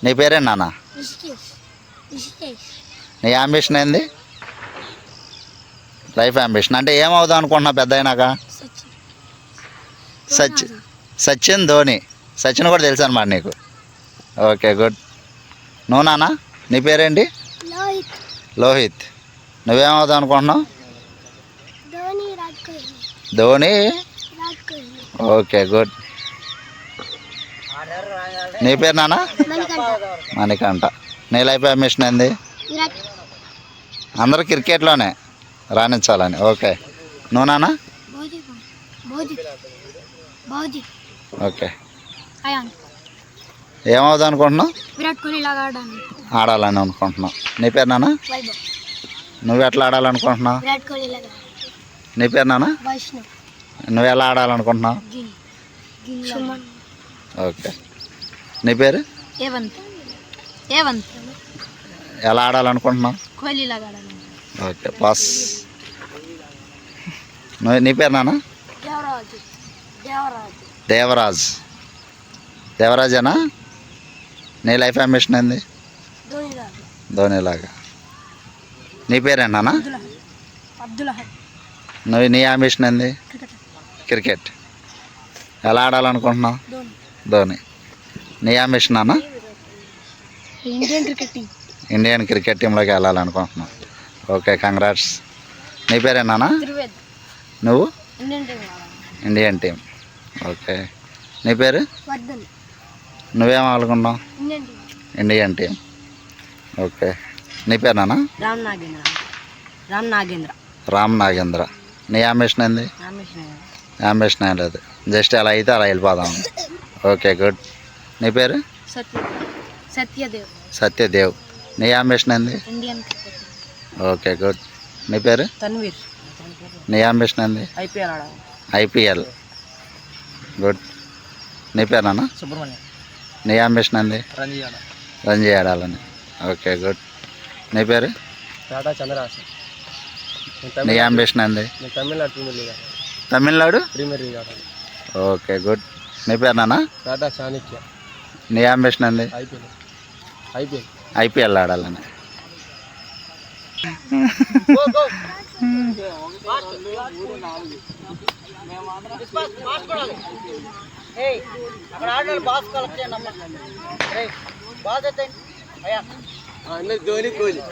నీ పేరేంటి నాన్న? నీ అంబిషన్ ఏంది? లైఫ్ అంబిషన్ అంటే ఏమవుదాం అనుకుంటున్నావు పెద్ద అయినాక? సచిన్ ధోని. సచిన్ కూడా తెలుసు అనమాట నీకు. Okay good. నువ్వు నాన్న నీ పేరేంటి? లోహిత్. నువ్వేమవుదాం అనుకుంటున్నావు? ధోని. Okay good. నీ పేరు నాన్న? మణికంఠ. నీ లైఫ్ అంబిషన్ ఏంది? అందరూ క్రికెట్లోనే రాణించాలని. ఓకే. నువ్వు నాన్న? ఓకే. ఏమవుదాం అనుకుంటున్నావు? ఆడాలని అనుకుంటున్నావు. నీ పేరు నాన్న? నువ్వు ఎట్లా ఆడాలనుకుంటున్నావు? నీ పేరు నాన్న? నువ్వు ఎలా ఆడాలనుకుంటున్నావు? ఓకే. నీ పేరు? ఎలా ఆడాలనుకుంటున్నావు? Okay pass. నీ పేరు నాన్న? దేవరాజ్. దేవరాజేనా? నీ లైఫ్ అంబిషన్ ఏంది? ధోనిలాగా. నీ పేరేంటి నాన్న? నీ అంబిషన్ ఏంది? క్రికెట్. ఎలా ఆడాలనుకుంటున్నావు? ధోని. నీ అంబిషన్ అన్న? ఇండియన్ క్రికెట్ టీంలోకి వెళ్ళాలనుకుంటున్నావు. Okay congrats. నీ పేరేనా? నువ్వు? Indian team. ఓకే. నీ పేరు? నువ్వేమనుకున్నావు? Indian team. ఓకే. నీ పేరు నాన్న? రామ్ నాగేంద్ర. నీ అంబిషన్ ఏంది? అంబిషన్ ఏం లేదు, జస్ట్ అలా అయితే అలా వెళ్ళిపోదాం. Okay good. నీ పేరు? సత్యదేవ్. నీ అంబిషన్ ఏంది? Okay good. నీ పేరు? నీ అంబిషన్ ఏంది? ఐపీఎల్. గుడ్. నీ పేరు నాన్న? నీ అంబిషన్ ఏంది? రంజీ ఆడాలని. Okay good. నీ పేరు? నీ అంబిషన్ ఏంది? Tamil Nadu premier league. Okay good. నీ పేరు నాన్న? నీ అంబిషన్ ఏంది? ఐపీఎల్ ఆడాలని. ధోని కోహ్లీ.